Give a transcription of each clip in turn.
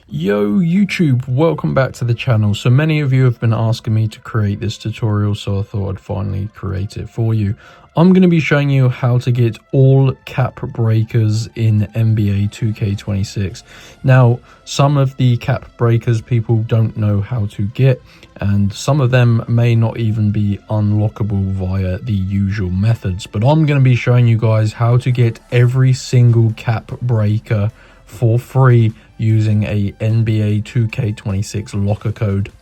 Yo YouTube, welcome back to the channel. So many of you have been asking me to create this tutorial, so I thought I'd finally create it for you. I'm going to be showing you how to get all cap breakers in NBA 2K26. Now, some of the cap breakers people don't know how to get, and some of them may not even be unlockable via the usual methods. But I'm going to be showing you guys how to get every single cap breaker for free using a NBA 2K26 locker code.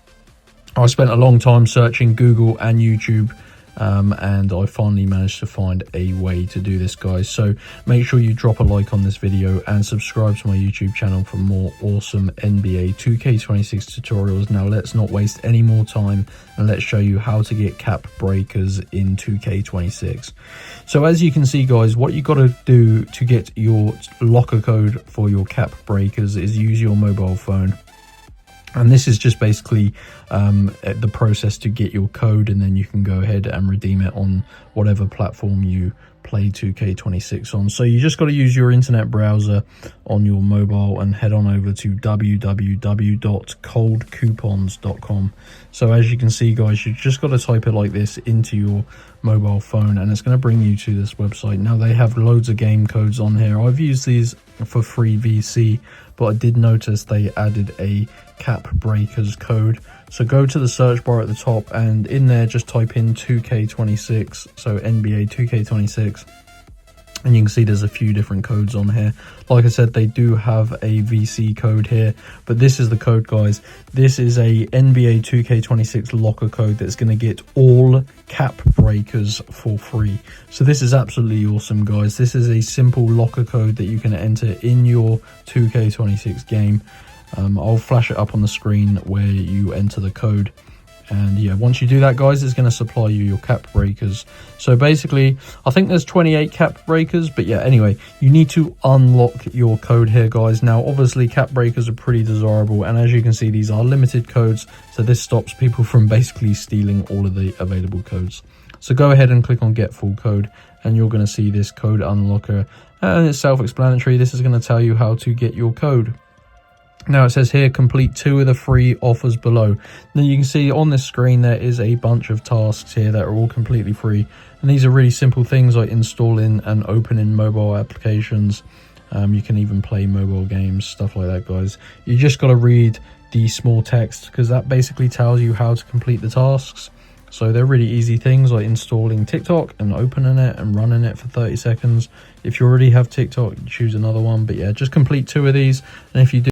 I spent a long time searching Google and YouTube, and I finally managed to find a way to do this, guys. So make sure you drop a like on this video and subscribe to my YouTube channel for more awesome NBA 2K26 tutorials. Now let's not waste any more time and let's show you how to get cap breakers in 2K26. So as you can see, guys, what you got to do to get your locker code for your cap breakers is use your mobile phone. And this is just basically the process to get your code, and then you can go ahead and redeem it on whatever platform you play 2K26 on. So you just got to use your internet browser on your mobile and head on over to www.coldcoupons.com. So as you can see, guys, you just got to type it like this into your mobile phone and it's going to bring you to this website. Now they have loads of game codes on here. I've used these for free VC, but I did notice they added a cap breakers code. So go to the search bar at the top and in there just type in 2K26, so NBA 2K26, and you can see there's a few different codes on here. Like I said, they do have a VC code here, but this is the code, guys. This is a NBA 2K26 locker code that's going to get all cap breakers for free. So this is absolutely awesome, guys. This is a simple locker code that you can enter in your 2K26 game. I'll flash it up on the screen where you enter the code, and yeah, once you do that, guys, it's going to supply you your cap breakers. So basically I think there's 28 cap breakers, but yeah, anyway, you need to unlock your code here, guys. Now obviously cap breakers are pretty desirable, and as you can see, these are limited codes, so this stops people from basically stealing all of the available codes. So go ahead and click on get full code and you're going to see this code unlocker, and it's self-explanatory. This is going to tell you how to get your code. Now it says here, complete 2 of the free offers below. Now you can see on this screen there is a bunch of tasks here that are all completely free, and these are really simple things like installing and opening mobile applications. You can even play mobile games, stuff like that, guys. You just got to read the small text because that basically tells you how to complete the tasks. So they're really easy things like installing TikTok and opening it and running it for 30 seconds. If you already have TikTok, choose another one, but yeah, just complete 2 of these, and if you do